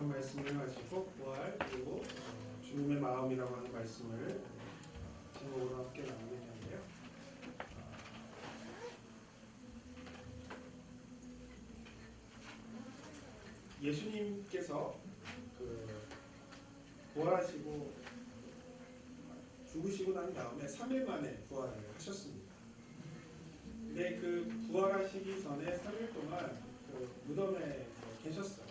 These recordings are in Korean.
약속한 말씀을 가지고 부활 그리고 주님의 마음이라고 하는 말씀을 제목으로 함께 나누게 되는데요. 예수님께서 부활하시고 죽으시고 난 다음에 3일 만에 부활을 하셨습니다. 근데 그 부활하시기 전에 3일 동안 무덤에 계셨어요.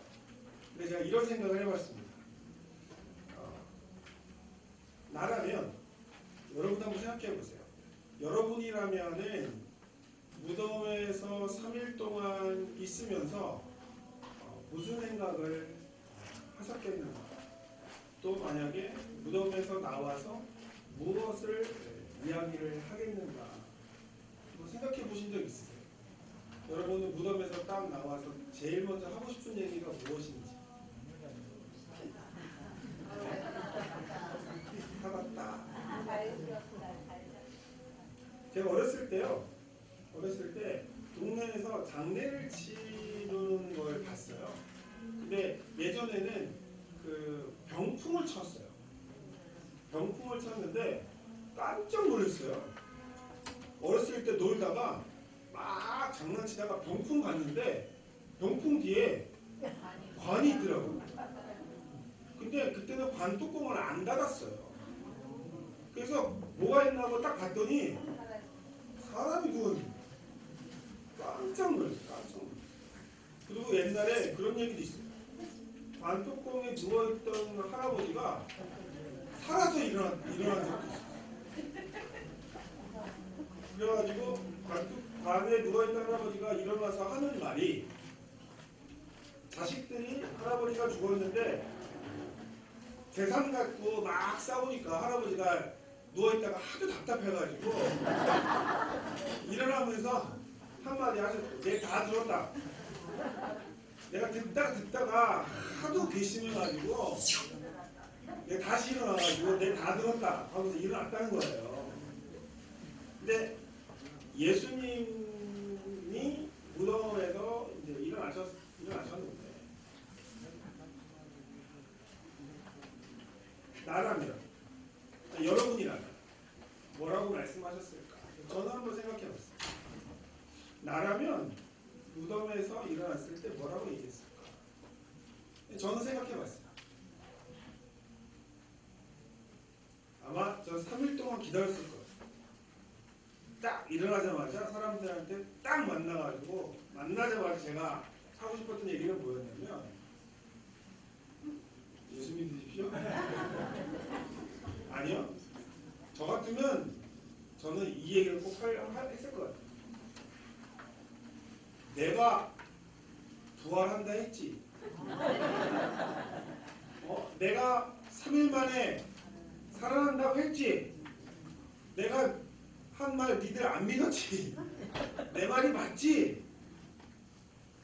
근데 제가 이런 생각을 해봤습니다. 나라면 여러분 한번 생각해 보세요. 여러분이라면은 무덤에서 3일 동안 있으면서 무슨 생각을 하셨겠는가? 또 만약에 무덤에서 나와서 무엇을 이야기를 하겠는가? 뭐 생각해 보신 적 있으세요? 여러분은 무덤에서 딱 나와서 제일 먼저 하고 싶은 얘기가 무엇인지? 살았다. 제가 어렸을 때 동네에서 장례를 치르는 걸 봤어요. 근데 예전에는 그 병풍을 쳤어요. 병풍을 쳤는데 깜짝 놀랐어요. 어렸을 때 놀다가 막 장난치다가 병풍 갔는데 병풍 뒤에 관이 있더라고요. 근데 그때는 관 뚜껑을 안 닫았어요. 그래서 뭐가 있나 하고 딱 봤더니 사람이 누워있는 거예요. 깜짝 놀랐어요. 그리고 옛날에 그런 얘기도 있어요. 관 뚜껑에 누워있던 할아버지가 살아서 일어난 적도 있어요. 그래가지고 관에 누워있던 할아버지가 일어나서 하는 말이, 자식들이 할아버지가 죽었는데 재산 갖고 막 싸우니까 할아버지가 누워있다가 하도 답답해가지고 일어나면서 한마디 하셨어요. 내가 다 들었다. 내가 듣다가 하도 괘씸해가지고 내가 다시 일어나가지고 내가 다 들었다 하면서 일어났다는 거예요. 근데 예수님이 무덤에서 이제 일어나셨는데, 나라면, 여러분이라면 뭐라고 말씀하셨을까? 저는 한번 생각해봤어요. 나라면 무덤에서 일어났을 때 뭐라고 얘기했을까? 저는 생각해봤어요. 아마 저 3일 동안 기다렸을 거예요. 딱 일어나자마자 사람들한테 딱 만나자마자 제가 하고 싶었던 얘기가 뭐였냐면, 예수 믿으십시오? 아니요. 저 같으면 저는 이 얘기를 꼭 했을 것 같아요. 내가 부활한다 했지. 내가 3일 만에 살아난다고 했지. 내가 한 말 니들 안 믿었지. 내 말이 맞지.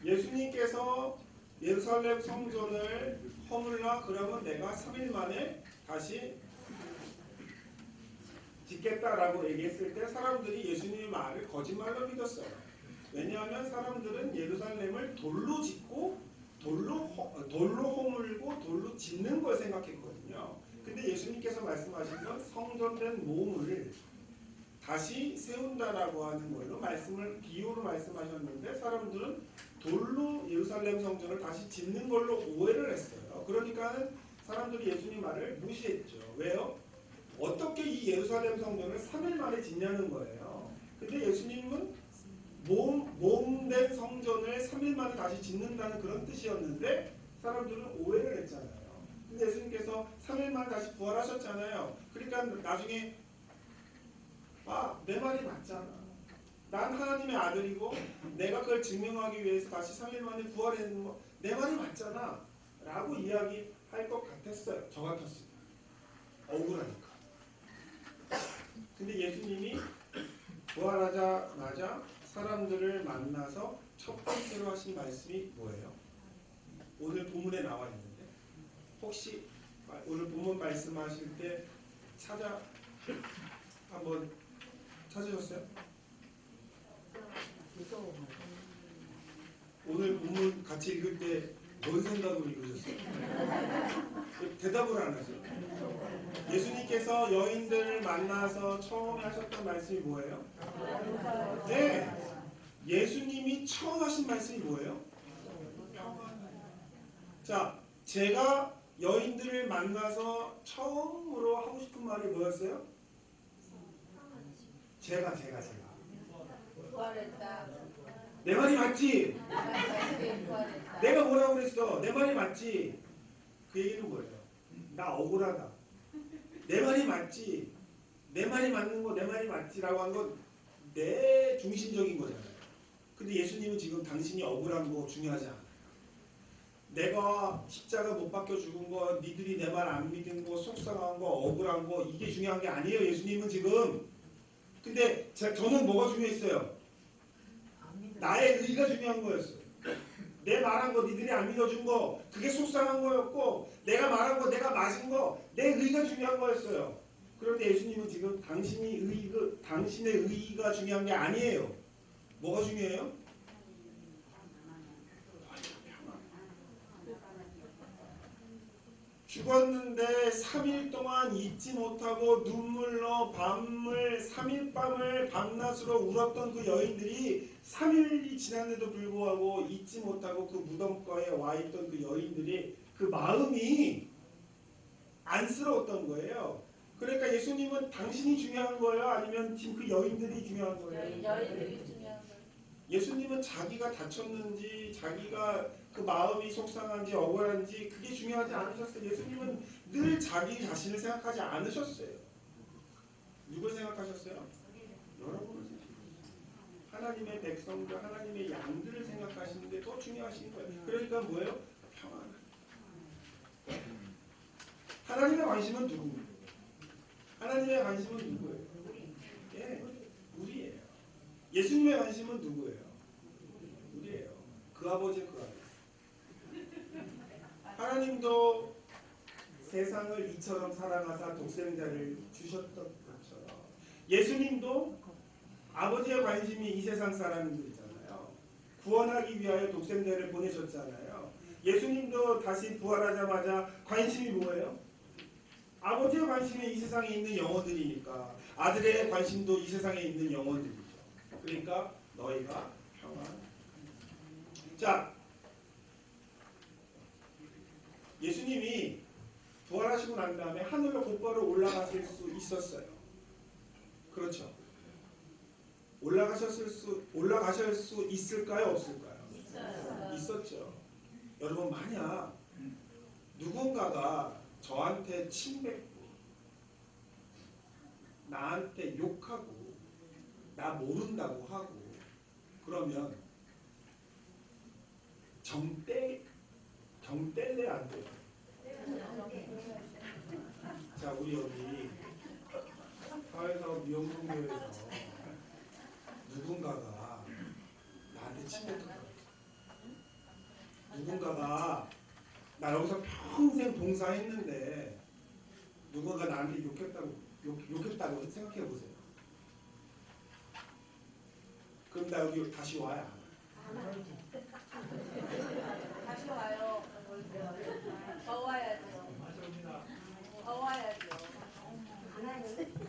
예수님께서 예루살렘 성전을 허물라 그러면 내가 3일 만에 다시 짓겠다라고 얘기했을 때 사람들이 예수님의 말을 거짓말로 믿었어요. 왜냐하면 사람들은 예루살렘을 돌로 짓고 돌로 허물고 돌로 짓는 걸 생각했거든요. 근데 예수님께서 말씀하신 건 성전된 몸을 다시 세운다라고 하는 걸로 비유로 말씀하셨는데, 사람들은 돌로 예루살렘 성전을 다시 짓는 걸로 오해를 했어요. 그러니까는 사람들이 예수님 말을 무시했죠. 왜요? 어떻게 이 예루살렘 성전을 3일 만에 짓냐는 거예요. 근데 예수님은 몸된 성전을 3일 만에 다시 짓는다는 그런 뜻이었는데 사람들은 오해를 했잖아요. 근데 예수님께서 3일 만에 다시 부활하셨잖아요. 그러니까 나중에 내 말이 맞잖아. 난 하나님의 아들이고 내가 그걸 증명하기 위해서 다시 3일 만에 부활했는 거 내 말이 맞잖아 라고 이야기할 것 같았어요. 저 같았어요. 억울하니까. 근데 예수님이 부활하자마자 사람들을 만나서 첫 번째로 하신 말씀이 뭐예요? 오늘 본문에 나와 있는데, 혹시 오늘 본문 말씀하실 때 한번 찾으셨어요? 오늘 본문 같이 읽을 때 뭔 생각으로 읽으셨어요? 대답을 안 하죠. 예수님께서 여인들을 만나서 처음에 하셨던 말씀이 뭐예요? 네. 예수님이 처음 하신 말씀이 뭐예요? 자, 제가 여인들을 만나서 처음으로 하고 싶은 말이 뭐였어요? 제가. 부활했다. 내 말이 맞지? 부활했다. 내가 뭐라고 그랬어? 내 말이 맞지? 그 얘기는 뭐예요? 나 억울하다. 내 말이 맞지? 내 말이 맞는 거, 내 말이 맞지라고 한 건 내 중심적인 거잖아요. 근데 예수님은 지금 당신이 억울한 거 중요하지 않아. 내가 십자가 못 박혀 죽은 거, 니들이 내 말 안 믿은 거, 속상한 거, 억울한 거 이게 중요한 게 아니에요. 예수님은 지금. 근데 저는 뭐가 중요했어요? 나의 의가 중요한 거였어요. 내 말한 거 니들이 안 믿어준 거 그게 속상한 거였고 내가 말한 거 내가 맞은 거 내 의가 중요한 거였어요. 그런데 예수님은 지금 당신의 의가 중요한 게 아니에요. 뭐가 중요해요? 죽었는데 3일 동안 잊지 못하고 눈물로 밤을 3일 밤을 밤낮으로 울었던 그 여인들이 3일이 지났는데도 불구하고 잊지 못하고 그 무덤가에 와 있던 그 여인들이 그 마음이 안쓰러웠던 거예요. 그러니까 예수님은 당신이 중요한 거예요? 아니면 지금 그 여인들이 중요한 거예요? 여인들이 중요한 거예요. 예수님은 자기가 다쳤는지 자기가 그 마음이 속상한지 억울한지 그게 중요하지 않으셨어요. 예수님은 늘 자기 자신을 생각하지 않으셨어요. 누굴 생각하셨어요? 여러분을 생각하셨어요. 하나님의 백성들, 하나님의 양들을 생각하시는데 더 중요하신 거예요. 그러니까 뭐예요? 평안. 하나님의 관심은 누구예요? 하나님의 관심은 누구예요? 예, 우리예요. 예수님의 관심은 누구예요? 우리예요. 그 아버지 그 아버지. 하나님도 세상을 이처럼 사랑하사 독생자를 주셨던 것처럼 예수님도 아버지의 관심이 이 세상 사람들이잖아요. 구원하기 위하여 독생자를 보내셨잖아요. 예수님도 다시 부활하자마자 관심이 뭐예요? 아버지의 관심이 이 세상에 있는 영혼들이니까 아들의 관심도 이 세상에 있는 영혼들이죠. 그러니까 너희가 평안. 자, 예수님이 부활하시고 난 다음에 하늘로 곧바로 올라가실 수 있었어요. 그렇죠? 올라가실 수 있을까요? 없을까요? 있었죠. 여러분 만약 누군가가 저한테 침뱉고 나한테 욕하고 나 모른다고 하고 그러면 경뗄래 안 돼요? 자, 우리 여기 사회사업 미용동교에서 누군가가 나한테 침뱉었다고 누군가가 나 여기서 평생 봉사했는데 누군가 나한테 욕했다고 생각해 보세요. 그럼 나 여기 다시 와야 안 와? 다시 와요. 더 와야죠. 더 와야죠.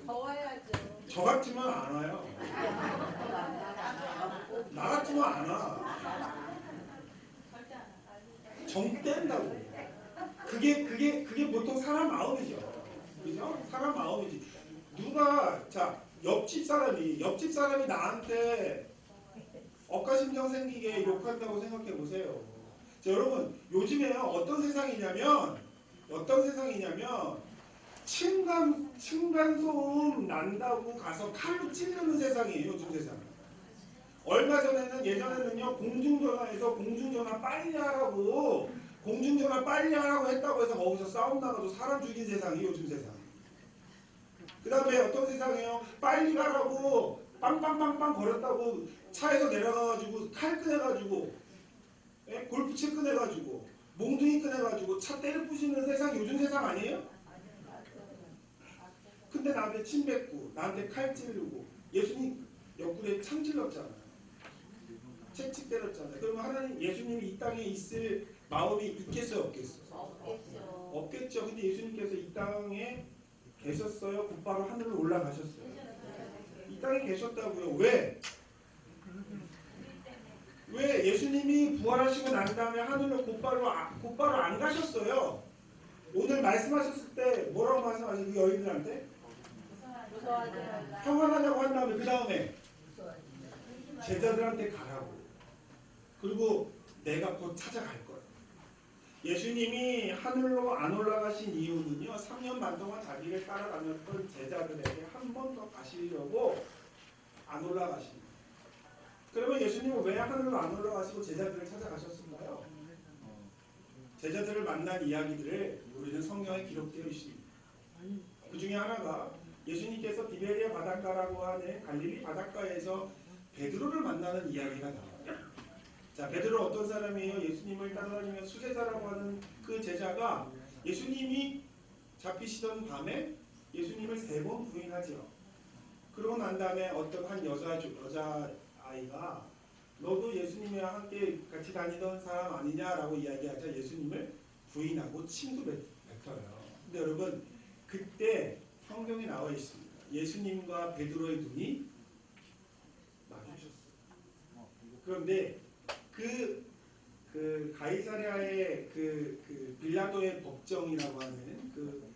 더 와야죠. 저 같으면 안 와요. 나 같으면 안 와. 정 뗀다고. 그게 보통 사람 마음이죠. 그죠? 사람 마음이지. 누가 자 옆집 사람이 나한테 억가심정 생기게 욕한다고 생각해 보세요. 자, 여러분 요즘에요 어떤 세상이냐면 층간소음 난다고 가서 칼로 찌르는 세상이에요. 요즘 세상. 얼마 전에는 예전에는요 공중전화에서 공중전화 빨리 하라고 했다고 해서 거기서 싸움 나가도 사람 죽인 세상이 요즘 세상. 그 다음에 어떤 세상이에요? 빨리 가라고 빵빵빵빵 거렸다고 차에서 내려가가지고 칼 꺼내가지고 골프채 꺼내가지고 몽둥이 꺼내가지고 차 때려 부시는 세상이 요즘 세상 아니에요? 근데 나한테 침 뱉고 나한테 칼 찌르고 예수님 옆구리에 참 찔렀잖아요. 채찍 때렸잖아요. 그러면 하나님 예수님이 이 땅에 있을 마음이 있겠어요? 없겠어요? 없겠죠. 없겠죠. 그랬죠. 근데 예수님께서 이 땅에 계셨어요? 곧바로 하늘로 올라가셨어요? 이 땅에 계셨다고요. 왜? 왜 예수님이 부활하시고 난 다음에 하늘로 곧바로 안 가셨어요? 오늘 말씀하셨을 때 뭐라고 말씀하셨어요? 그 여인들한테? 무서워하지 말라. 평안하냐고 한 다음에 그 다음에 제자들한테 가라고. 그리고 내가 곧 찾아갈 거예요. 예수님이 하늘로 안 올라가신 이유는요. 3년 반 동안 자기를 따라다녔던 제자들에게 한 번 더 가시려고 안 올라가신 거예요. 그러면 예수님은 왜 하늘로 안 올라가시고 제자들을 찾아가셨을까요? 제자들을 만난 이야기들을 우리는 성경에 기록되어 있습니다. 그 중에 하나가 예수님께서 디베리아 바닷가라고 하는 갈릴리 바닷가에서 베드로를 만나는 이야기가 나와요. 자, 베드로 어떤 사람이에요? 예수님을 따라다니며 수제자라고 하는 그 제자가 예수님이 잡히시던 밤에 예수님을 3번 부인하죠. 그러고 난 다음에 어떤 한 여자아이가 너도 예수님이랑 함께 같이 다니던 사람 아니냐라고 이야기하자 예수님을 부인하고 침도 뱉어요. 근데 여러분 그때 성경에 나와 있습니다. 예수님과 베드로의 눈이 마주쳤어요. 그런데 그 가이사랴의 그 빌라도의 법정이라고 하는 그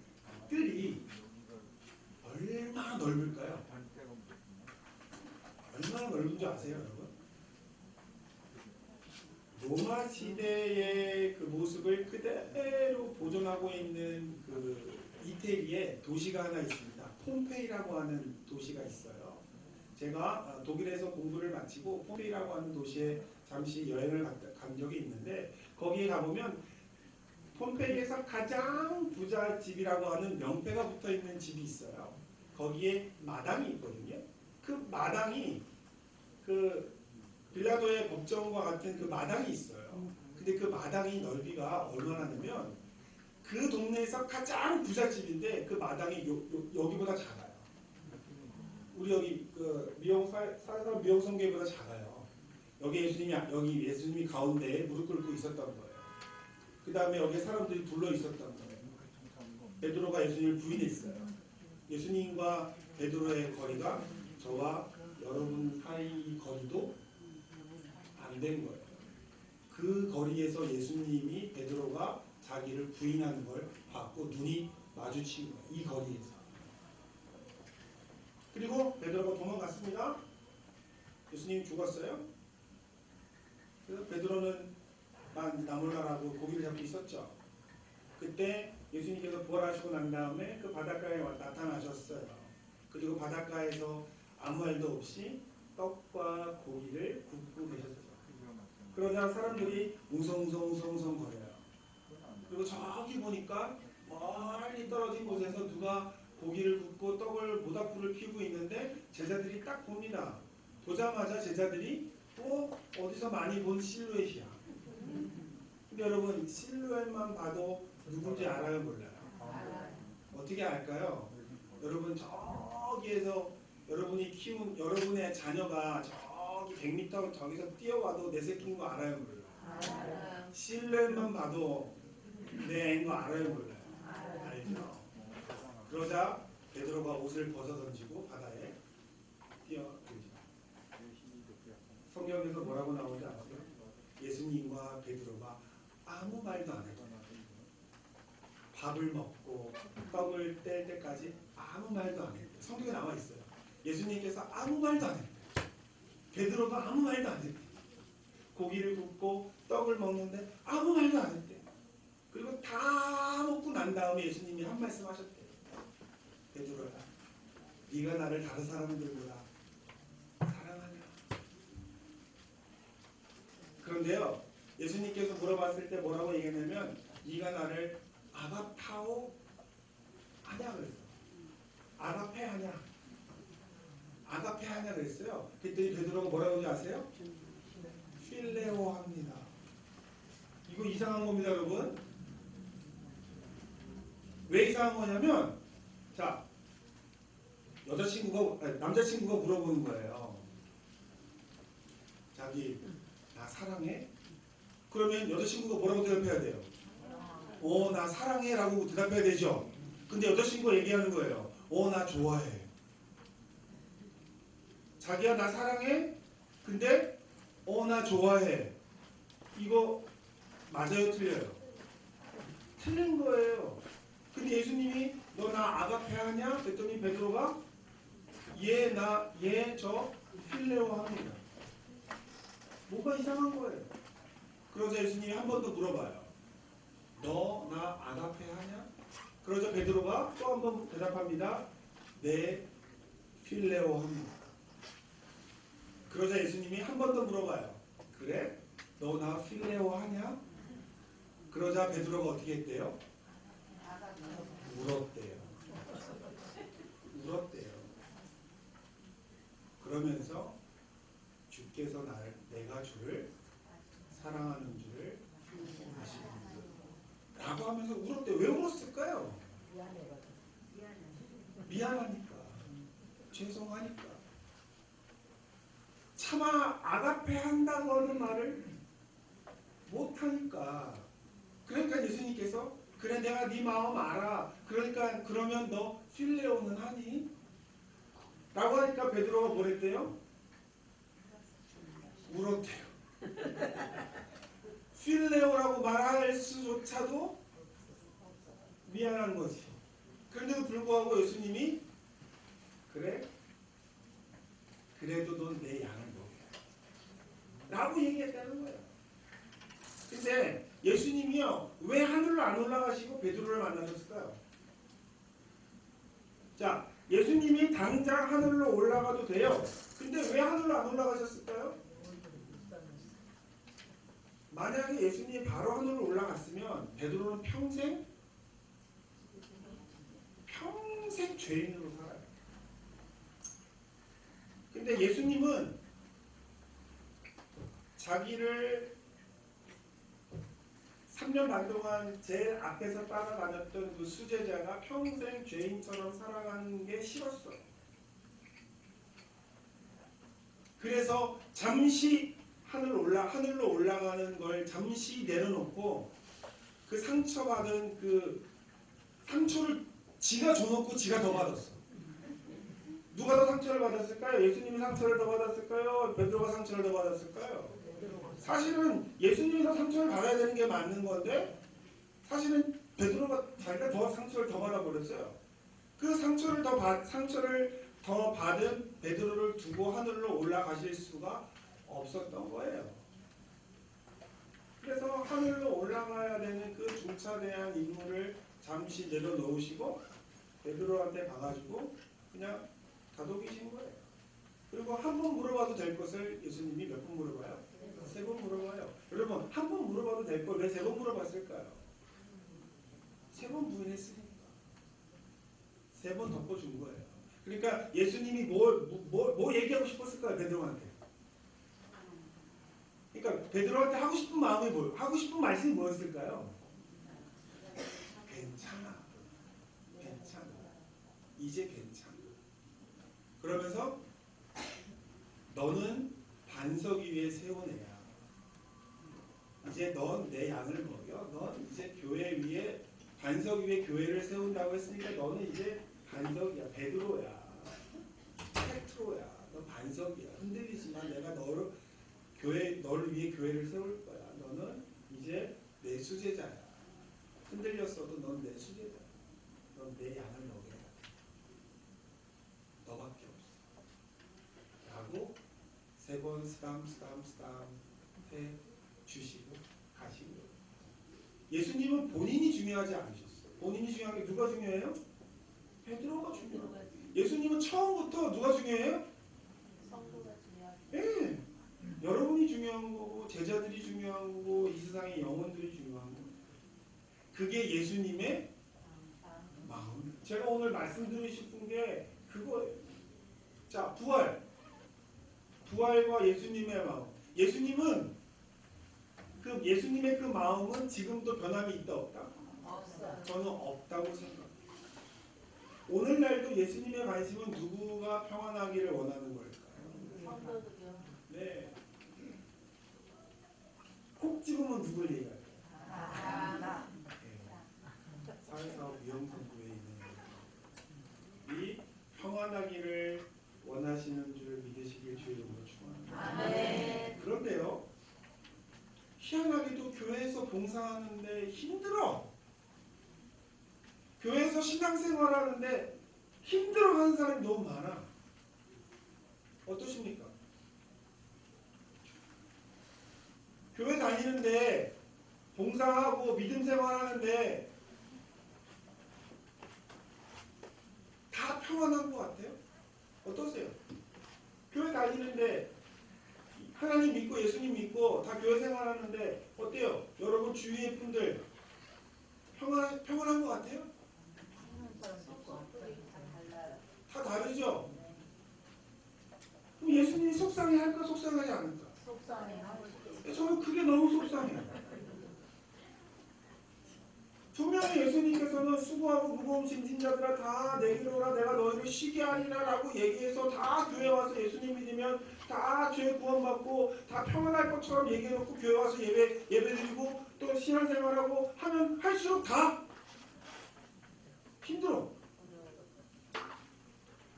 뜰이 얼마나 넓을까요? 얼마나 넓은 줄 아세요, 여러분? 로마 시대의 그 모습을 그대로 보존하고 있는 그 이태리에 도시가 하나 있습니다. 폼페이라고 하는 도시가 있어요. 제가 독일에서 공부를 마치고 폼페이라고 하는 도시에 잠시 여행을 간 적이 있는데 거기에 가보면 폼페이에서 가장 부잣집이라고 하는 명패가 붙어있는 집이 있어요. 거기에 마당이 있거든요. 그 마당이 그 빌라도의 법정과 같은 그 마당이 있어요. 근데 그 마당이 넓이가 얼마나 되면 그 동네에서 가장 부잣집인데 그 마당이 여기보다 작아요. 우리 여기 그 사설 미용성교회보다 작아요. 여기 예수님이 가운데에 무릎 꿇고 있었던 거예요. 그 다음에 여기 사람들이 둘러 있었던 거예요. 베드로가 예수님을 부인했어요. 예수님과 베드로의 거리가 저와 여러분 사이 거리도 안 된 거예요. 그 거리에서 예수님이 베드로가 자기를 부인하는 걸 봤고 눈이 마주친 거예요. 이 거리에서. 그리고 베드로가 도망갔습니다. 예수님이 죽었어요. 그래서 베드로는 나 몰라라고 고기를 잡고 있었죠. 그때 예수님께서 부활하시고 난 다음에 그 바닷가에 나타나셨어요. 그리고 바닷가에서 아무 말도 없이 떡과 고기를 굽고 계셨어요. 그러자 사람들이 웅성웅성 거려요. 그리고 저기 보니까 멀리 떨어진 곳에서 누가 고기를 굽고 떡을 모닥불을 피우고 있는데 제자들이 딱 봅니다. 보자마자 제자들이 어디서 많이 본 실루엣이야. 근데 여러분 실루엣만 봐도 누군지 알아요, 몰라요? 어떻게 알까요? 여러분 저기에서 여러분이 키운 여러분의 자녀가 저기 100m 저기서 뛰어와도 내 새끼인 거 알아요, 몰라요? 실루엣만 봐도 내 애인 거 알아요, 몰라요? 알죠? 그러자 베드로가 옷을 벗어 던지고 바다에 뛰어들죠. 성경에서 뭐라고 나오지 않아요? 예수님과 베드로가 아무 말도 안 했고 밥을 먹고 떡을 뗄 때까지 아무 말도 안 했대요. 성경에 나와 있어요. 예수님께서 아무 말도 안 했대요. 베드로가 아무 말도 안 했대요. 고기를 굽고 떡을 먹는데 아무 말도 안 했대요. 그리고 다 먹고 난 다음에 예수님이 한 말씀 하셨대요. 베드로야, 네가 나를 다른 사람들보다 사랑하냐? 그런데요, 예수님께서 물어봤을 때 뭐라고 얘기했냐면 네가 나를 아가파오 하냐 그랬어요. 아가페 하냐? 아가페 하냐 그랬어요. 그랬더니 베드로가 뭐라고 하는지 아세요? 필레오 합니다. 이거 이상한 겁니다, 여러분. 왜 이상한 거냐면 자, 남자친구가 물어보는 거예요. 자기 나 사랑해? 그러면 여자친구가 뭐라고 대답해야 돼요? 나 사랑해 라고 대답해야 되죠. 근데 여자친구가 얘기하는 거예요. 나 좋아해. 자기야 나 사랑해? 근데 나 좋아해. 이거 맞아요 틀려요? 틀린 거예요. 근데 예수님이 너 나 아가페 하냐? 그랬더니 베드로가 얘 저 필레오 합니다. 뭐가 이상한 거예요. 그러자 예수님이 한 번 더 물어봐요. 너 나 아가페 하냐? 그러자 베드로가 또 한 번 대답합니다. 네 필레오 합니다. 그러자 예수님이 한 번 더 물어봐요. 그래? 너 나 필레오 하냐? 그러자 베드로가 어떻게 했대요? 울었대요. 울었대요. 그러면서 주께서 내가 주를 사랑하는 줄을 아시는지 라고 하면서 울었대요. 왜 울었을까요? 미안하니까. 죄송하니까. 차마 아가페 한다고 하는 말을 못하니까. 그러니까 예수님께서 그래 내가 네 마음 알아. 그러니까 그러면 너 필레오는 하니? 라고 하니까 베드로가 뭐랬대요? 울었대요. 필레오라고 말할 수조차도 미안한 거지. 그런데도 불구하고 예수님이 그래? 그래도 넌 내 양을 먹여 라고 얘기했다는 거예요. 근데 예수님이요 왜 하늘로 안 올라가시고 베드로를 만나셨을까요? 자, 예수님이 당장 하늘로 올라가도 돼요. 근데 왜 하늘로 안 올라가셨을까요? 만약에 예수님이 바로 하늘로 올라갔으면 베드로는 평생 죄인으로 살아요. 근데 예수님은 자기를 3년 반 동안 제일 앞에서 따라다녔던 그 수제자가 평생 죄인처럼 살아가는 게 싫었어요. 그래서 잠시 하늘로 올라가는 걸 잠시 내려놓고 그 상처받은 그 상처를 지가 줘놓고 지가 더 받았어. 누가 더 상처를 받았을까요? 예수님이 상처를 더 받았을까요? 베드로가 상처를 더 받았을까요? 사실은 예수님이 더 상처를 받아야 되는 게 맞는 건데 사실은 베드로가 자기가 더 상처를 더 받아버렸어요. 그 상처를 더 받은 베드로를 두고 하늘로 올라가실 수가 없었던 거예요. 그래서 하늘로 올라가야 되는 그 중차대한 인물을 잠시 내려놓으시고 베드로한테 가가지고 그냥 다독이신 거예요. 그리고 한 번 물어봐도 될 것을 예수님이 몇 번 물어봐요? 3번 물어봐요. 여러분 한 번 물어봐도 될 걸 왜 3번 물어봤을까요? 3번 부인했으니까 3번 덮어준 거예요. 그러니까 예수님이 뭐 얘기하고 싶었을까요? 베드로한테. 그러니까 베드로한테 하고 싶은 마음이 하고 싶은 말씀이 뭐였을까요? 괜찮아. 이제 괜찮아. 그러면서 너는 반석 위에 세운 애야. 이제 넌 내 양을 먹여. 넌 이제 교회 위에 반석 위에 교회를 세운다고 했으니까 너는 이제 반석이야. 베드로야. 페트로야. 너 반석이야. 흔들리지만 내가 너를 위해 교회를 세울 거야. 너는 이제 내 수제자야. 흔들렸어도 넌 내 수제자야. 넌 내 양을 먹여야 돼. 너밖에 없어. 라고 3번 스담 해 주시고 가신 거예요. 예수님은 본인이 중요하지 않으셨어요. 본인이 중요한 게 누가 중요해요? 베드로가 중요해요. 예수님은 처음부터 누가 중요해요? 성도가 중요하죠. 예. 여러분이 중요한 거고 제자들이 중요한 거고 이 세상의 영혼들이 중요한 거예요. 그게 예수님의 마음. 제가 오늘 말씀드리고 싶은 게 그거예요. 자, 부활과 예수님의 마음. 예수님의 그 마음은 지금도 변함이 있다 없다? 없어요. 저는 없다고 생각합니다. 오늘날도 예수님의 관심은 누구가 평안하기를 원하는 걸까요? 성도들요. 네. 콕 집으면 누굴 얘기할까요? 나. 네. 평안하기를 원하시는 줄 믿으시길 주의 이름으로 축원합니다. 아멘. 그런데요, 희한하게도 교회에서 봉사하는데 힘들어. 교회에서 신앙생활하는데 힘들어하는 사람이 너무 많아. 어떠십니까? 교회 다니는데 봉사하고 믿음 생활하는데 다 평안한 것 같아요? 어떠세요? 교회 다니는데 하나님 믿고 예수님 믿고 다 교회 생활하는데 어때요? 여러분 주위의 분들 평안한 것 같아요? 성격이 다 달라요. 다 다르죠? 그럼 예수님이 속상해할까 속상하지 않을까? 속상해하고 저는 그게 너무 속상해요. 분명히 예수님께서는 수고하고 무거운 짐진 자들아 다 내게로 오라 내가 너희를 쉬게 하리라 라고 얘기해서 다 교회 와서 예수님 믿으면 다 죄 구원받고 다 평안할 것처럼 얘기해놓고 교회 와서 예배드리고 또 신앙생활하고 하면 할수록 다 힘들어.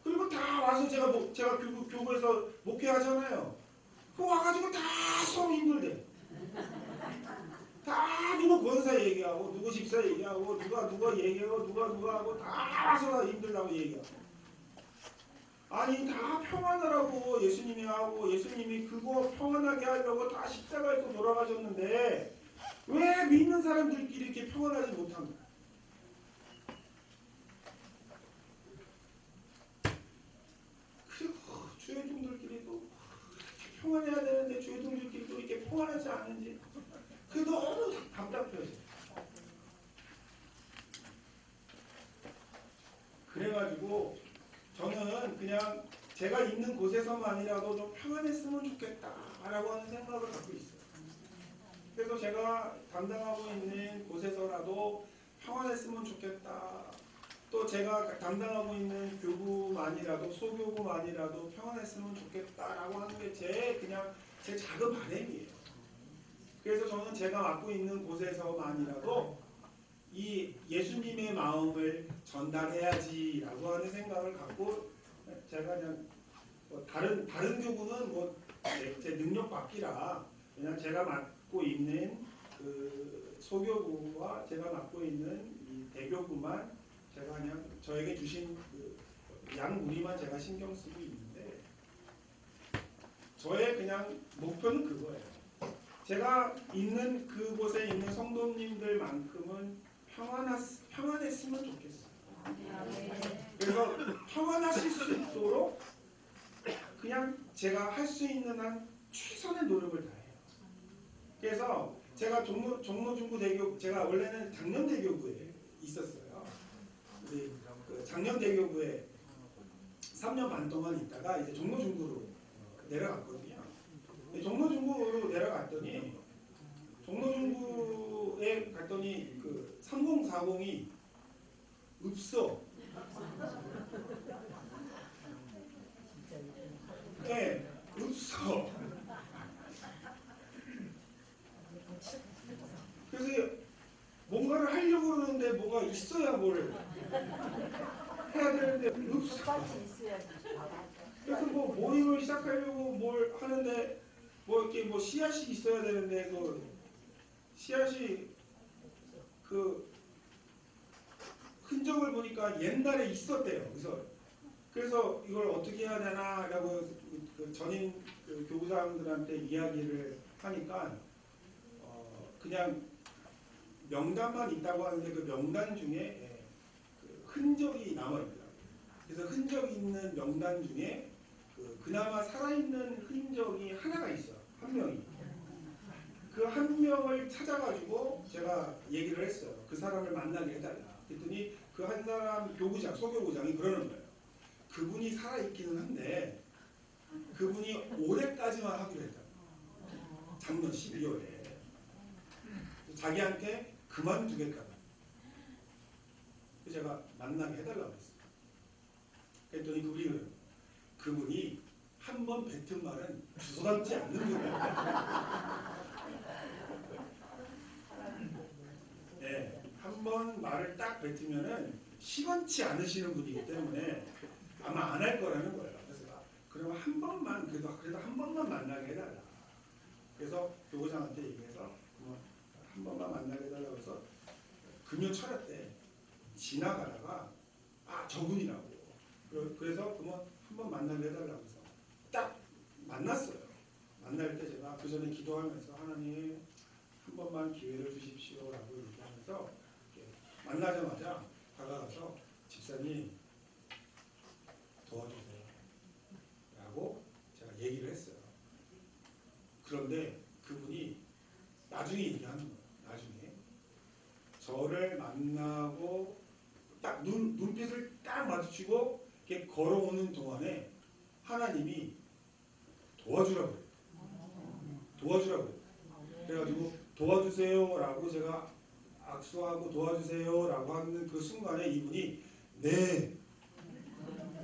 그리고 다 와서 제가 교구에서 목회하잖아요. 그 와가지고 다 서로 힘들대. 다 누구 권사 얘기하고 누구 집사 얘기하고 누가 얘기하고 누가 하고 다 와서 다 힘들다고 얘기하고. 아니 다 평안하라고 예수님이 하고 예수님이 그거 평안하게 하려고 다 십자가에서 돌아가셨는데 왜 믿는 사람들끼리 이렇게 평안하지 못합니까? 그리고 주의종들끼리도 평안해야 되는데 주의종들끼리도 이렇게 평안하지 않은지 그게 너무 답답해요. 그래가지고 저는 그냥 제가 있는 곳에서만이라도 좀 평안했으면 좋겠다라고 하는 생각을 갖고 있어요. 그래서 제가 담당하고 있는 곳에서라도 평안했으면 좋겠다. 또 제가 담당하고 있는 교구만이라도 소교구만이라도 평안했으면 좋겠다라고 하는 게 제 작은 바람이에요. 그래서 저는 제가 맡고 있는 곳에서만이라도 이 예수님의 마음을 전달해야지라고 하는 생각을 갖고 제가 그냥 다른 교구는 제 능력 밖이라 그냥 제가 맡고 있는 그 소교구와 제가 맡고 있는 이 대교구만 제가 그냥 저에게 주신 그 양무리만 제가 신경 쓰고 있는데 저의 그냥 목표는 그거예요. 제가 있는 그곳에 있는 성도님들만큼은 평안했으면 좋겠어요. 그래서 평안하실 수 있도록 그냥 제가 할 수 있는 한 최선의 노력을 다해요. 그래서 제가 종로중구 대교 제가 원래는 장년대교구에 있었어요. 그 장년대교구에 3년 반 동안 있다가 이제 종로중구로 내려갔거든요. 종로중구로 내려갔더니 종로중구에 갔더니 그 3040이 없어. 네, 없어. 그래서 뭔가를 하려고 그러는데 뭐가 있어야 뭘 해야 되는데 없어. 똑같이 있어야지. 그래서 뭐 모임을 시작하려고 뭘 하는데 뭐 이렇게 뭐 씨앗이 있어야 되는데 그 씨앗이 그 흔적을 보니까 옛날에 있었대요. 그래서 이걸 어떻게 해야 되나라고 그 전임 그 교구장들한테 이야기를 하니까 그냥 명단만 있다고 하는데 그 명단 중에 그 흔적이 남아 있더라고요. 그래서 흔적이 있는 명단 중에 그나마 살아있는 흔적이 하나가 있어요. 한 명이. 그 한 명을 찾아가지고 제가 얘기를 했어요. 그 사람을 만나게 해달라. 그랬더니 그 한 사람 교구장, 소교구장이 그러는 거예요. 그분이 살아있기는 한데 그분이 올해까지만 하기로 했다. 작년 12월에. 자기한테 그만두겠다고. 그래서 제가 만나게 해달라고 했어요. 그랬더니 그분이 한 번 뱉은 말은 주저담지 않는 분이에요. 네, 한 번 말을 딱 뱉으면은 시원치 않으시는 분이기 때문에 아마 안 할 거라는 거예요. 그래서 내가 그러면 한 번만 그래도 한 번만 만나게 해달라. 그래서 교구장한테 얘기해서 한 번만 만나게 해달라고 해서 금요 철야 때 지나가다가 저분이라고. 그래서 그러면 한 번 만나게 해달라고 해서 딱 만났어요. 만날 때 제가 그 전에 기도하면서 하나님 한 번만 기회를 주십시오라고 얘기하면서 이렇게 만나자마자 다가가서 집사님 도와주세요 라고 제가 얘기를 했어요. 그런데 그분이 나중에 얘기하는 거예요. 나중에 저를 만나고 딱 눈빛을 딱 마주치고 이렇게 걸어오는 동안에 하나님이 도와주라고 그래요. 도와주라고 그래요. 그래가지고 도와주세요라고 제가 악수하고 도와주세요라고 하는 그 순간에 이분이 네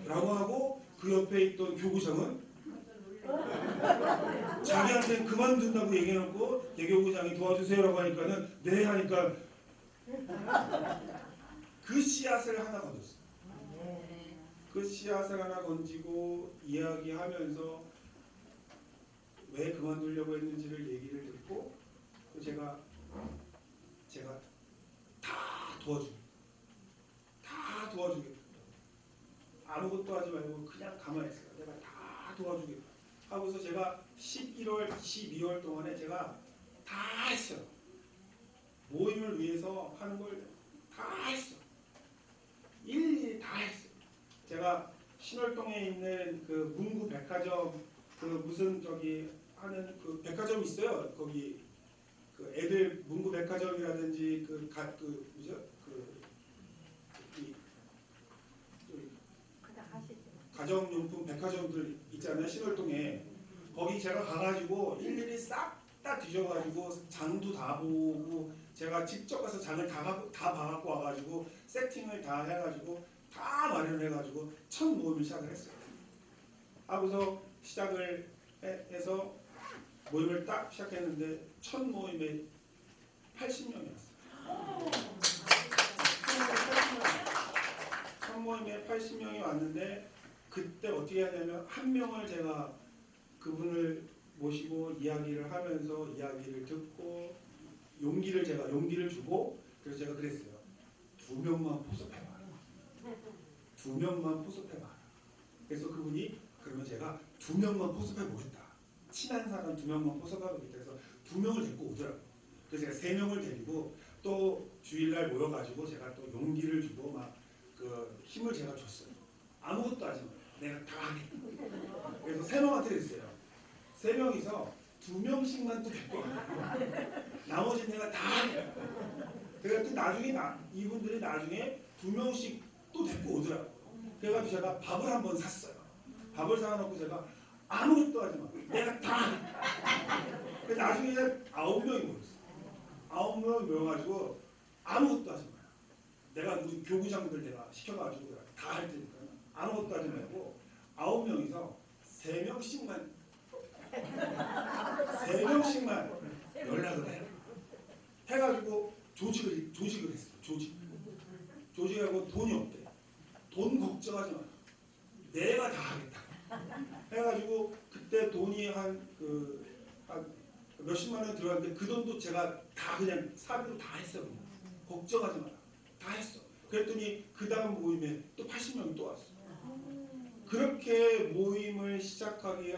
라고 하고 그 옆에 있던 교구장은 자기한테 그만둔다고 얘기해놓고 대교구장이 도와주세요라고 하니까는 네 하니까 그 씨앗을 하나 건졌어요. 그 씨앗을 하나 건지고 이야기하면서 왜 그만두려고 했는지를 얘기를 듣고 제가 다 도와주겠다. 아무것도 하지 말고 그냥 가만히 있어요. 내가 다 도와주겠다. 하고서 제가 11월, 12월 동안에 제가 다 했어요. 모임을 위해서 하는 걸 다 했어. 일일이 다 했어. 제가 신월동에 있는 그 문구 백화점 그 무슨 저기 하는 그 백화점 있어요. 거기 그 애들 문구 백화점이라든지 그 뭐죠? 가정용품 백화점들 있잖아요. 신월동에 거기 제가 가가지고 일일이 싹 다 뒤져가지고 장도 다 보고 제가 직접 가서 장을 다 봐갖고 와가지고 세팅을 다 해가지고 다 마련해가지고 첫 모임을 시작을 했어요. 하고서 시작을 해서 모임을 딱 시작했는데 첫 모임에 80명이 왔어요. 첫 모임에 80명이 왔는데 그때 어떻게 하냐면 한 명을 제가 그분을 모시고 이야기를 하면서 이야기를 듣고 제가 용기를 주고 그래서 제가 그랬어요. 2명만 포섭해봐라. 2명만 포섭해봐라. 그래서 그분이 그러면 제가 2명만 포섭해보겠다. 친한 사람 2명만 포섭해보겠다. 그래서 2명을 데리고 오더라고요. 그래서 제가 3명을 데리고 또 주일날 모여가지고 제가 또 용기를 주고 막 그 힘을 제가 줬어요. 아무것도 하지 마요. 내가 다 하겠다. 그래서 3명한테 했어요. 3명이서 2명씩만 또 데리고 와요. 나머지 내가 다 하겠다. 그래서 나중에 이분들이 나중에 2명씩 또 데리고 오더라고요. 그래가지고 제가 밥을 한번 샀어요. 밥을 사놓고 제가 아무것도 하지 마. 내가 다 하겠다. 그래서 나중에 9명이 모였어요. 9명이 모여가지고 아무것도 하지 마요. 내가 우리 교구장들 내가 시켜가지고 다 할 테니까 아무것도 하지 말고 9명이서 3명씩만 연락을 해요. 해가지고 조직을 했어요. 조직하고 돈이 없대. 돈 걱정하지 마. 내가 다 하겠다. 해가지고 그때 돈이 한 몇십만 원 들어갔는데 그 돈도 제가 다 그냥 사비로 다 했어. 그냥. 걱정하지 마라. 다 했어. 그랬더니 그 다음 모임에 또 80명이 또 왔어. 그렇게 모임을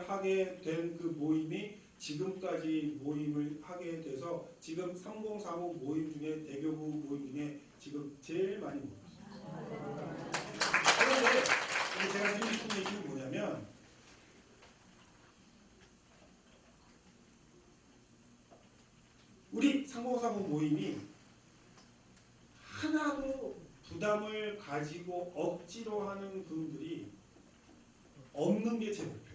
하게 된 그 모임이 지금까지 모임을 하게 돼서 지금 3040 모임 중에 대교구 모임 중에 지금 제일 많이 모였어요. 그런데 제가 드리고 싶은 얘기는 뭐냐면 우리 3040 모임이 하나도 부담을 가지고 억지로 하는 분들이 없는 게 제 목표예요.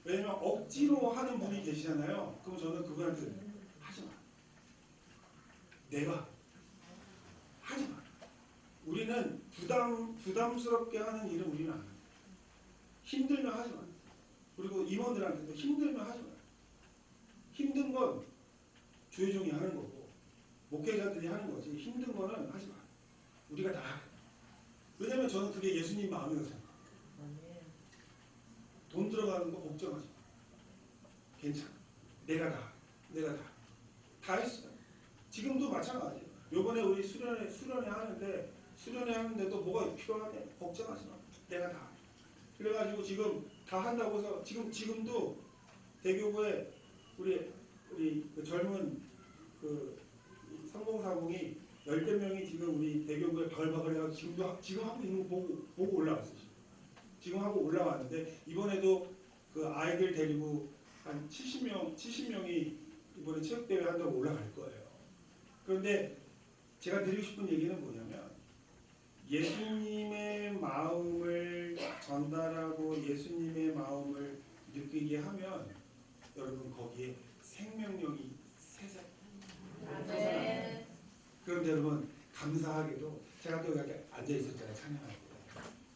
왜냐면 억지로 하는 분이 계시잖아요. 그럼 저는 그분한테 하지 마. 내가 하지 마. 우리는 부담스럽게 하는 일은 우리는 안 해요. 힘들면 하지 마. 그리고 임원들한테도 힘들면 하지 마. 힘든 건 조혜종이 하는 거고 목회자들이 하는 거지. 힘든 거는 하지 마. 우리가 다 해. 왜냐면 저는 그게 예수님 마음이라고 생각해요. 돈 들어가는 거 걱정하지 마. 괜찮아. 내가 다 했어요. 지금도 마찬가지예요. 요번에 우리 수련회 하는데도 뭐가 필요하냐? 걱정하지 마. 내가 다 해. 그래가지고 지금 다 한다고 해서 지금도 대교구에 우리 그 젊은 그 상공사공이 10여 명이 지금 우리 대교구에 벌박을 해가지고 지금 하고 있는 거 보고 올라왔어요. 지금 하고 올라왔는데 이번에도 그 아이들 데리고 한 70명이 이번에 체육대회 한다고 올라갈 거예요. 그런데 제가 드리고 싶은 얘기는 뭐냐면 예수님의 마음을 전달하고 예수님의 마음을 느끼게 하면 여러분 거기에 생명력이 새서 아멘. 그런데 여러분 감사하게도 제가 또 여기 앉아 있었잖아요. 찬양할 때.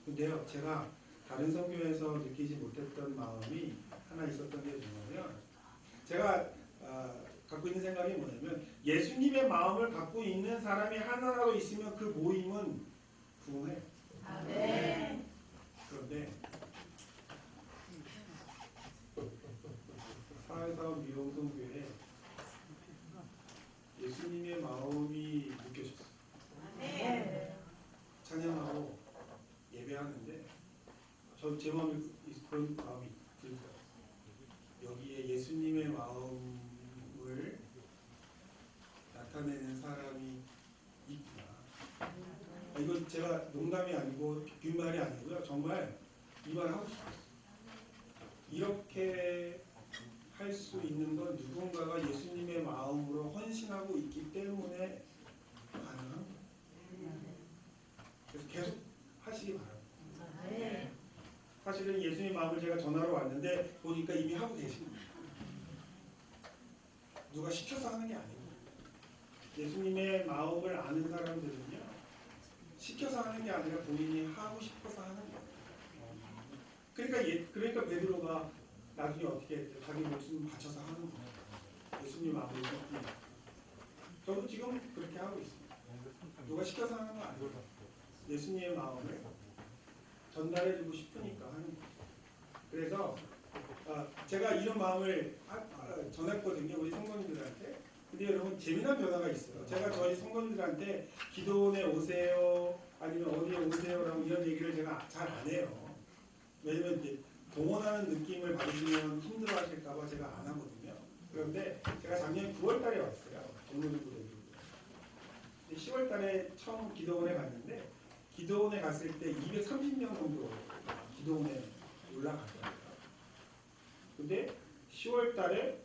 근데요 제가 다른 성교에서 느끼지 못했던 마음이 하나 있었던 게 뭐냐면 제가 갖고 있는 생각이 뭐냐면 예수님의 마음을 갖고 있는 사람이 하나라도 있으면 그 모임은 부흥해요. 아멘. 그런데 사회사업 미용동교회 예수님의 마음이 느껴졌어요. 아멘. 찬양하고 예배하는데 제 마음에 그런 마음이 들어요. 여기에 예수님의 마음을 나타내는 사람이 있구나. 이건 제가 농담이 아니고 빈말이 아니고요. 정말 이 말 하고 싶어요. 이렇게 할 수 있는 건 누군가가 예수님의 마음으로 헌신하고 있기 때문에 가능한 거예요. 그래서 계속 하시기 바랍니다. 아멘. 사실은 예수님 마음을 제가 전하러 왔는데 보니까 이미 하고 계신 거예요. 누가 시켜서 하는 게 아니고 예수님의 마음을 아는 사람들은요 시켜서 하는 게 아니라 본인이 하고 싶어서 하는 거예요. 그러니까 베드로가 나중에 어떻게 했대? 자기 목숨 바쳐서 하는 거예요. 예수님 마음을 듣기. 저도 지금 그렇게 하고 있습니다. 누가 시켜서 하는 거 아니고 예수님의 마음을 전달해주고 싶으니까 하는 거예요. 그래서 제가 이런 마음을 전했거든요. 우리 성도님들한테. 근데 여러분 재미난 변화가 있어요. 제가 저희 성도님들한테 기도원에 오세요 아니면 어디에 오세요라고 이런 얘기를 제가 잘 안 해요. 왜냐면 이제 동원하는 느낌을 받으시면 힘들어하실까봐 제가 안 하거든요. 그런데 제가 작년 9월달에 왔어요. 동료들부대 10월달에 처음 기도원에 갔는데 기도원에 갔을 때 230명 정도 기도원에 올라갔더라고요. 근데 10월달에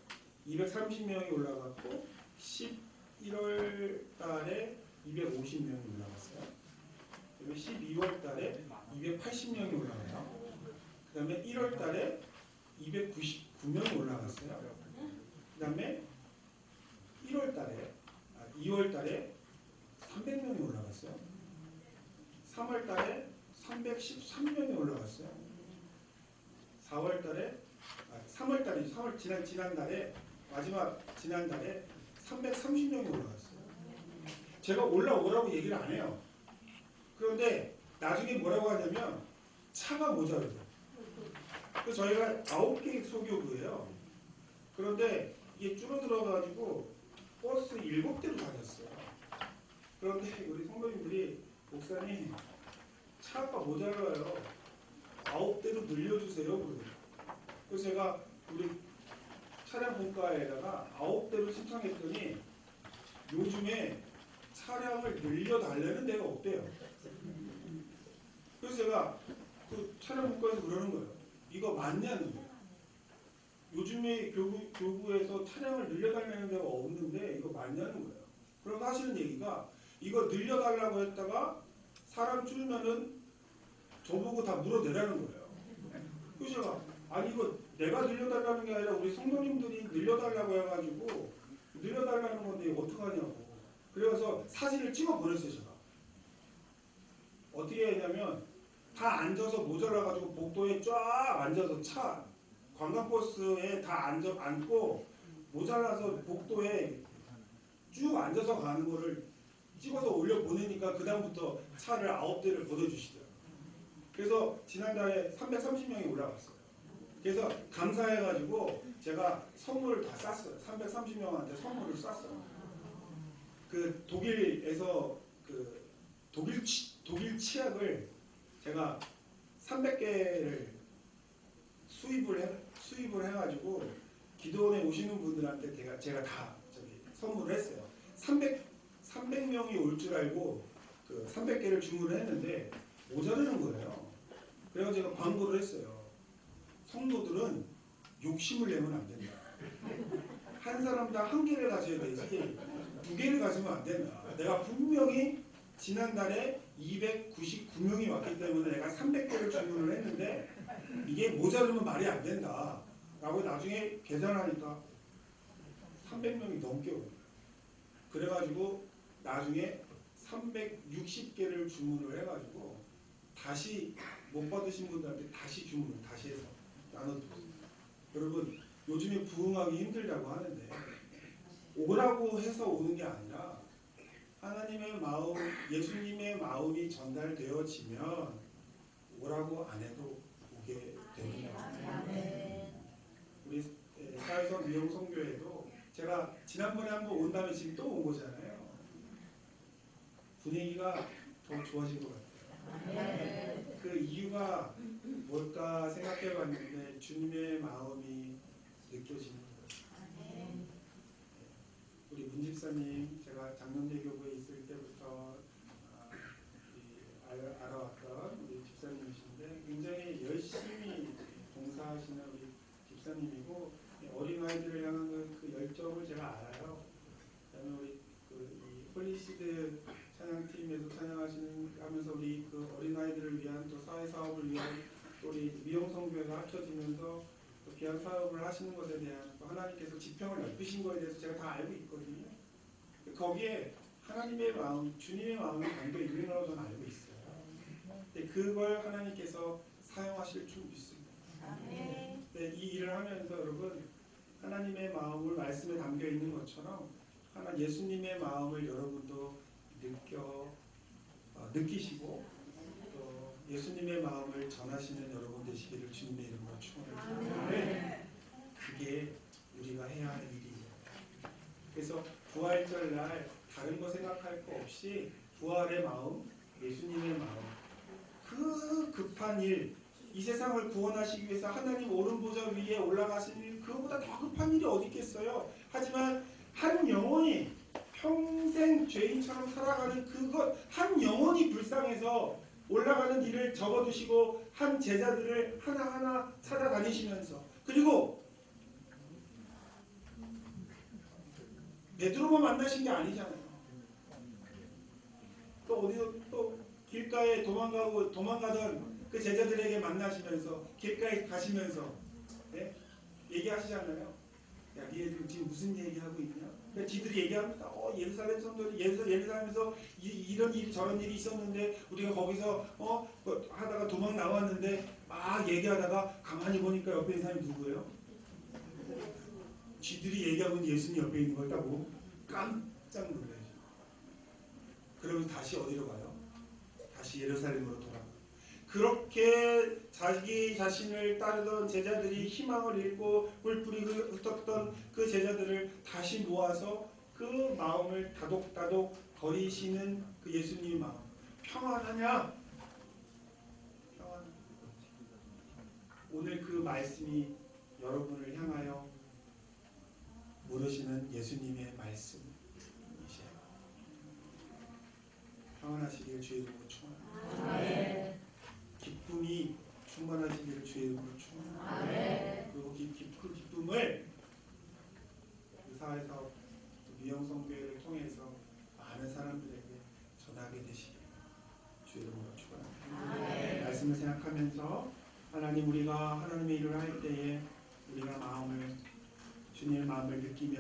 230명이 올라갔고 11월달에 250명이 올라갔어요. 그리고 12월달에 280명이 올라가요. 그 다음에 1월달에 299명이 올라갔어요. 그 다음에 2월달에 300명이 올라갔어요. 3월달에 313명이 올라갔어요. 3월달에 지난달에 지난달에 330명이 올라갔어요. 제가 올라오라고 얘기를 안 해요. 그런데 나중에 뭐라고 하냐면 차가 모자라요. 그래서 저희가 9개 소교구예요. 그런데 이게 줄어들어가지고 버스 7대로 다녔어요. 그런데 우리 성도님들이 목사님 차가 모자라요. 9대로 늘려주세요. 그래서 제가 우리 차량 분과에다가 9대로 신청했더니 요즘에 차량을 늘려달라는 데가 없대요. 그래서 제가 그 차량 분과에서 그러는 거예요. 이거 맞냐는 거예요. 요즘에 교구에서 차량을 늘려달라는 데가 없는데 이거 맞냐는 거예요. 그럼 하시는 얘기가 이거 늘려달라고 했다가 사람 줄면은 저보고 다 물어내라는 거예요. 그래서 제가 아니 이거 내가 늘려달라는 게 아니라 우리 성도님들이 늘려달라고 해가지고 늘려달라는 건데 어떡하냐고. 그래서 사진을 찍어 보냈어요. 제가 어떻게 했냐면 다 앉아서 모자라가지고 복도에 쫙 앉아서 차 관광버스에 다 앉고 모자라서 복도에 쭉 앉아서 가는 거를 찍어서 올려 보내니까 보니까 그 다음부터 차를 9대를 걷어주시더라고요. 그래서 지난달에 330명이 올라갔어요. 그래서 감사해가지고 제가 선물을 다 쌌어요. 330명한테 선물을 쌌어요. 그 독일에서 그 독일 치약을 제가 300개를 수입을 해가지고 기도원에 오시는 분들한테 제가 다 선물을 했어요. 300명이 올 줄 알고 그 300개를 주문을 했는데 모자라는 거예요. 그래서 제가 광고를 했어요. 성도들은 욕심을 내면 안 된다. 한 사람당 1개를 가져야 되지 2개를 가지면 안 된다. 내가 분명히 지난달에 299명이 왔기 때문에 내가 300개를 주문을 했는데 이게 모자르면 말이 안 된다. 라고 나중에 계산하니까 300명이 넘게 오는 거예요. 그래가지고 나중에 360개를 주문을 해가지고 다시 못 받으신 분들한테 다시 주문을 다시 해서 나눠드렸습니다. 여러분 요즘에 부흥하기 힘들다고 하는데 오라고 해서 오는 게 아니라 하나님의 마음, 예수님의 마음이 전달되어지면 오라고 안 해도 오게 됩니다. 우리 사회성 미용성교회도 제가 지난번에 한번 온 다음에 지금 또 온 거잖아요. 분위기가 더 좋아진 것 같아요. 그 이유가 뭘까 생각해 봤는데 주님의 마음이 느껴지는 거예요. 우리 문 집사님, 제가 장년대교구에 있을 때부터 알아왔던 우리 집사님이신데 굉장히 열심히 봉사하시는 우리 집사님이고 어린아이들을 향한 그 열정을 제가 알아요. 그다음에 우리 이 홀리시드 찬양팀에서 찬양하면서 우리 그 어린아이들을 위한 또 사회사업을 위한 또 우리 미용성교회가 합쳐지면서 또 귀한 사업을 하시는 것에 대한 또 하나님께서 지평을 넓히신 것에 대해서 제가 다 알고 있거든요. 거기에 하나님의 마음, 주님의 마음이 담겨 있는 거라고 저는 알고 있어요. 근데 그걸 하나님께서 사용하실 줄 믿습니다. 근데 이 일을 하면서 여러분 하나님의 마음을 말씀에 담겨 있는 것처럼 예수님의 마음을 여러분도 느끼시고 또 예수님의 마음을 전하시는 여러분 되시기를 주님의 이름으로 축원합니다. 그게 우리가 해야 할 일이에요. 그래서 부활절 날 다른 거 생각할 거 없이 부활의 마음, 예수님의 마음, 그 급한 일, 이 세상을 구원하시기 위해서 하나님 오른보좌 위에 올라가신 일, 그거보다 더 급한 일이 어디 있겠어요. 하지만 한 영혼이 평생 죄인처럼 살아가는 그것 한 영혼이 불쌍해서 올라가는 일을 접어두시고 한 제자들을 하나하나 찾아다니시면서 그리고 베드로만 만나신 게 아니잖아요. 또 어디서 또 길가에 도망가던 그 제자들에게 만나시면서 길가에 가시면서 얘기하시잖아요. 야, 니네들 지금 무슨 얘기하고 있냐? 그러니까 지들이 얘기합니다. 예루살렘 성도들이 예루살렘에서 이런 일이 저런 일이 있었는데 우리가 거기서 하다가 도망 나왔는데 막 얘기하다가 가만히 보니까 옆에 있는 사람이 누구예요? 지들이 얘기하고 있는 예수님 옆에 있는 걸 딱 보고 깜짝 놀라죠. 그러면 다시 어디로 가요? 다시 예루살렘으로 돌아가요. 그렇게 자기 자신을 따르던 제자들이 희망을 잃고 뿔뿔이 흩었던 그 제자들을 다시 모아서 그 마음을 다독다독 거리시는 그 예수님의 마음. 평안하냐? 평안. 오늘 그 말씀이 여러분을 향하여 물으시는 예수님의 말씀이세요. 평안하시기를 주의 이름으로 축원합니다. 기쁨이 충만하시기를 주의 이름으로 축원합니다. 그리고 그 기쁨을 그 사회사업 미용성교회를 통해서 많은 사람들에게 전하게 되시기를 주의 이름으로 축원합니다. 말씀을 생각하면서 하나님 우리가 하나님의 일을 할 때에 우리가 주님의 마음을 느끼면